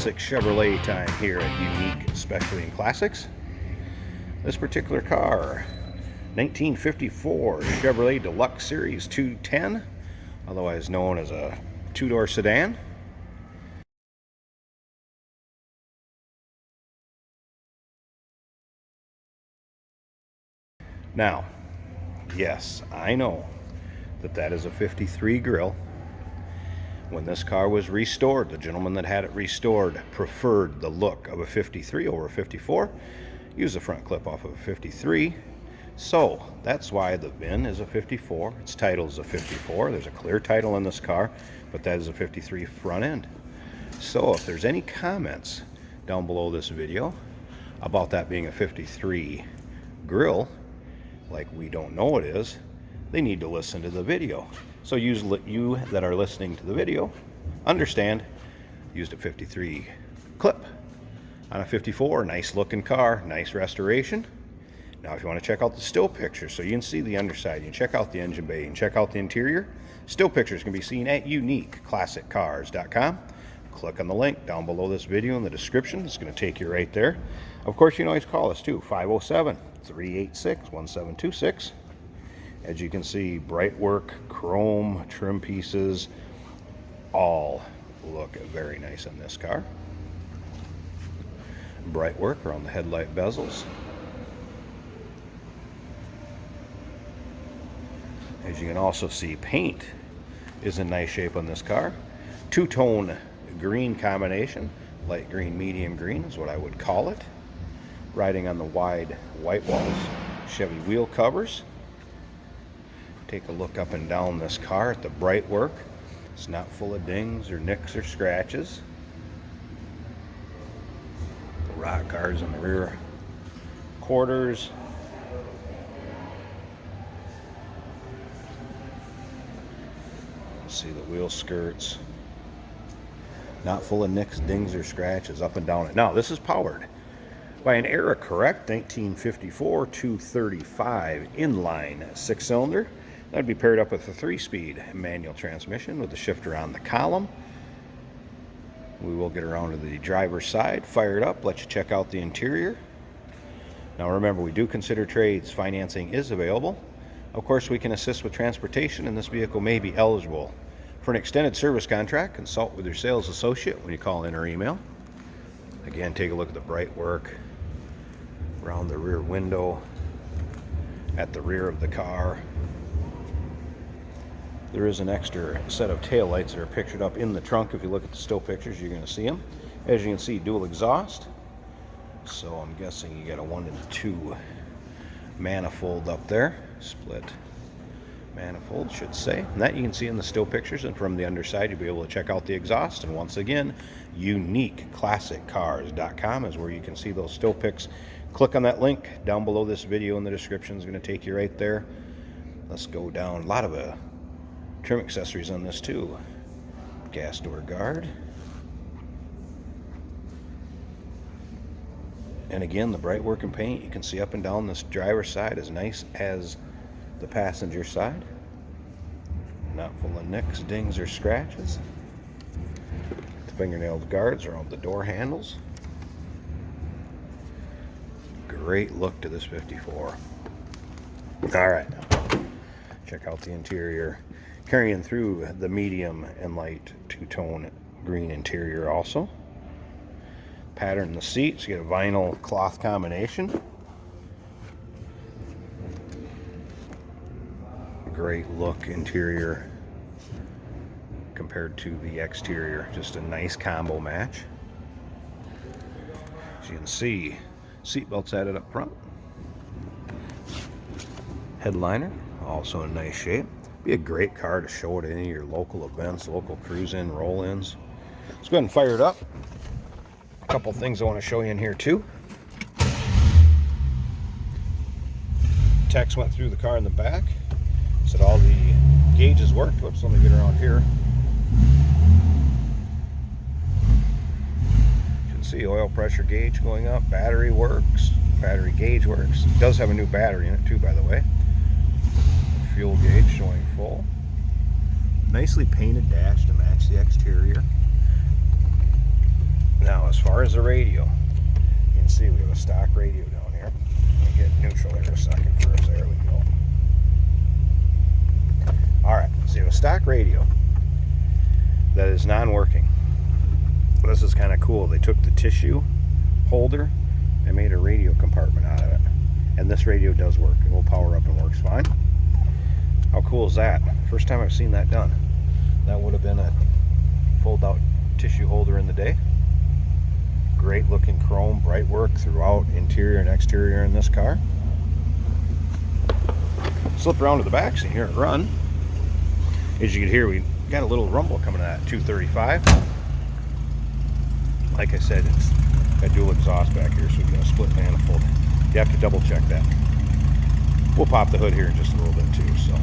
classic Chevrolet time here at Unique, especially in classics. This particular car, 1954 Chevrolet Deluxe Series 210, otherwise known as a two-door sedan. Now, yes, I know that is a 53 grille. When this car was restored, the gentleman that had it restored preferred the look of a 53 over a 54. Used the front clip off of a 53. So that's why the VIN is a 54. Its title is a 54. There's a clear title in this car, but that is a 53 front end. So if there's any comments down below this video about that being a 53 grille, like we don't know it is, they need to listen to the video. So you that are listening to the video understand, used a 53 clip on a 54, nice looking car, nice restoration. Now if you want to check out the still pictures so you can see the underside, you can check out the engine bay, and check out the interior, still pictures can be seen at uniqueclassiccars.com. Click on the link down below this video in the description. It's going to take you right there. Of course, you can always call us too, 507-386-1726. As you can see, bright work, chrome, trim pieces, all look very nice in this car. Bright work around the headlight bezels. As you can also see, paint is in nice shape on this car. Two-tone green combination, light green, medium green is what I would call it. Riding on the wide white walls, Chevy wheel covers. Take a look up and down this car at the bright work. It's not full of dings or nicks or scratches. The rock guards in the rear quarters. See the wheel skirts. Not full of nicks, dings, or scratches up and down it. Now, this is powered by an era correct 1954 235 inline six-cylinder. That'd be paired up with a 3-speed manual transmission with the shifter on the column. We will get around to the driver's side, fire it up, let you check out the interior. Now remember, we do consider trades. Financing is available. Of course, we can assist with transportation, and this vehicle may be eligible for an extended service contract. Consult with your sales associate when you call in or email. Again, take a look at the bright work around the rear window, at the rear of the car. There is an extra set of tail lights that are pictured up in the trunk. If you look at the still pictures, you're going to see them. As you can see, dual exhaust. So I'm guessing you got a 1 and 2 manifold up there. Split manifold, should say. And that you can see in the still pictures, and from the underside you'll be able to check out the exhaust. And once again, uniqueclassiccars.com is where you can see those still pics. Click on that link down below this video in the description. Is going to take you right there. Let's go down. A lot of trim accessories on this too. Gas door guard. And again, the bright work and paint you can see up and down this driver's side is nice as the passenger side. Not full of nicks, dings, or scratches. The fingernail guards around the door handles. Great look to this 54. Alright, check out the interior. Carrying through the medium and light two-tone green interior also. Pattern the seats, you get a vinyl cloth combination. Great look interior compared to the exterior. Just a nice combo match. As you can see, seat belts added up front. Headliner, also in nice shape. Be a great car to show at any of your local events, local cruise-in, roll-ins. Let's go ahead and fire it up. A couple things I want to show you in here too. Text went through the car in the back. Said all the gauges worked. Whoops, let me get around here. You can see oil pressure gauge going up. Battery works. Battery gauge works. It does have a new battery in it too, by the way. Fuel gauge showing full. Nicely painted dash to match the exterior. Now, as far as the radio, you can see we have a stock radio down here. Let me get neutral here a second first. There we go. Alright, so you have a stock radio that is non-working. This is kind of cool. They took the tissue holder and made a radio compartment out of it. And this radio does work. It will power up and works fine. How cool is that? First time I've seen that done. That would have been a fold-out tissue holder in the day. Great looking chrome, bright work throughout interior and exterior in this car. Slip around to the back so you hear it run. As you can hear, we got a little rumble coming out of that 235. Like I said, it's got dual exhaust back here, so we've got a split manifold. You have to double check that. We'll pop the hood here in just a little bit too. So,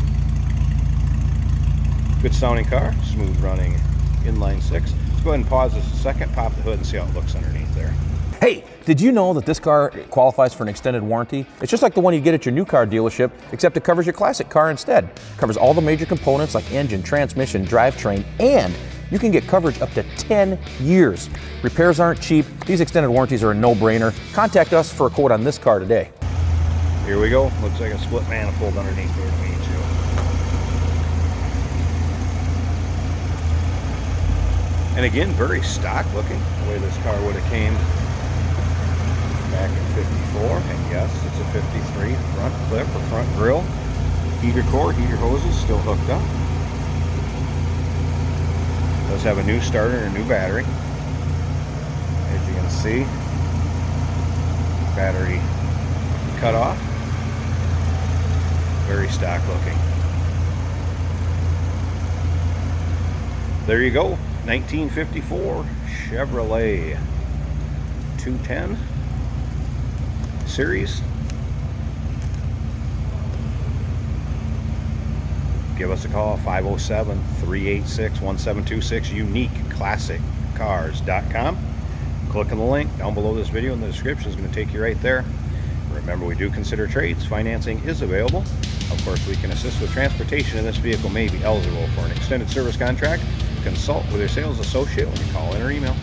good sounding car, smooth running inline six. Let's go ahead and pause this a second, pop the hood, and see how it looks underneath there. Hey, did you know that this car qualifies for an extended warranty? It's just like the one you get at your new car dealership, except it covers your classic car instead. It covers all the major components like engine, transmission, drivetrain, and you can get coverage up to 10 years. Repairs aren't cheap. These extended warranties are a no-brainer. Contact us for a quote on this car today. Here we go. Looks like a split manifold underneath there to me too. And again, very stock looking, the way this car would have came back in 54. And yes, it's a 53 front clip or front grille. Heater core, heater hoses still hooked up. Does have a new starter and a new battery. As you can see, battery cut off. Very stock looking. There you go. 1954 Chevrolet 210 series. Give us a call, 507-386-1726, uniqueclassiccars.com. Click on the link down below this video in the description. Is going to take you right there. Remember, we do consider trades. Financing is available. Of course, we can assist with transportation, and this vehicle may be eligible for an extended service contract. Consult with your sales associate when you call in or email.